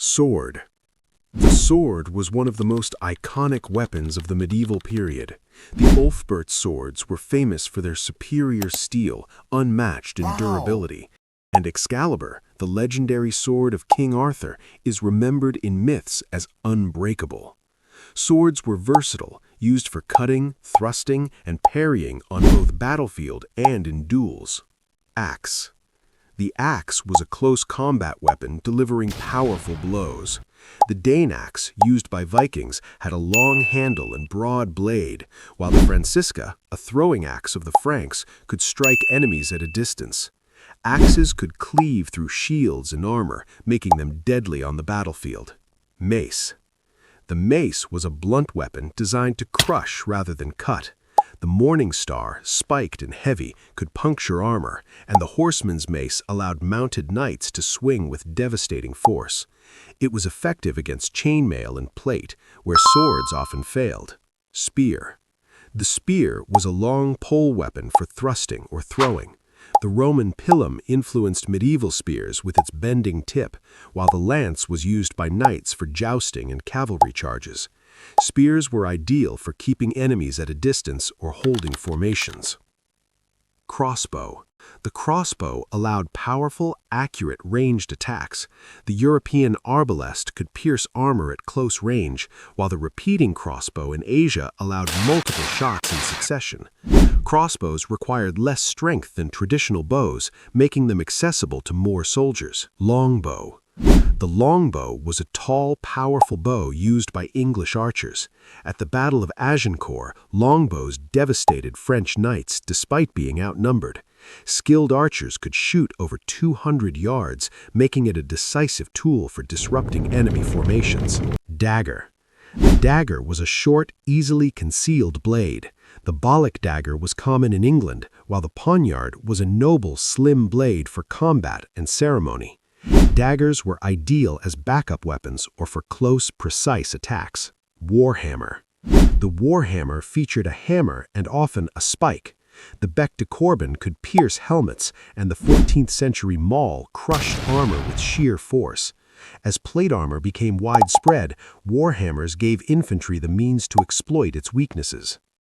Sword. The sword was one of the most iconic weapons of the medieval period. The Ulfbert swords were famous for their superior steel, unmatched in durability. And Excalibur, the legendary sword of King Arthur, is remembered in myths as unbreakable. Swords were versatile, used for cutting, thrusting, and parrying on both battlefield and in duels. Axe. The axe was a close combat weapon delivering powerful blows. The Dane axe, used by Vikings, had a long handle and broad blade, while the Francisca, a throwing axe of the Franks, could strike enemies at a distance. Axes could cleave through shields and armor, making them deadly on the battlefield. Mace. The mace was a blunt weapon designed to crush rather than cut. The Morning Star, spiked and heavy, could puncture armor, and the horseman's mace allowed mounted knights to swing with devastating force. It was effective against chainmail and plate, where swords often failed. Spear. The spear was a long pole weapon for thrusting or throwing. The Roman pilum influenced medieval spears with its bending tip, while the lance was used by knights for jousting and cavalry charges. Spears were ideal for keeping enemies at a distance or holding formations. Crossbow. The crossbow allowed powerful, accurate, ranged attacks. The European arbalest could pierce armor at close range, while the repeating crossbow in Asia allowed multiple shots in succession. Crossbows required less strength than traditional bows, making them accessible to more soldiers. Longbow. The longbow was a tall, powerful bow used by English archers. At the Battle of Agincourt, longbows devastated French knights despite being outnumbered. Skilled archers could shoot over 200 yards, making it a decisive tool for disrupting enemy formations. Dagger. The dagger was a short, easily concealed blade. The Bollock dagger was common in England, while the poniard was a noble, slim blade for combat and ceremony. Daggers were ideal as backup weapons or for close, precise attacks. Warhammer. The warhammer featured a hammer and often a spike. The bec de Corbin could pierce helmets, and the 14th century maul crushed armor with sheer force. As plate armor became widespread, warhammers gave infantry the means to exploit its weaknesses.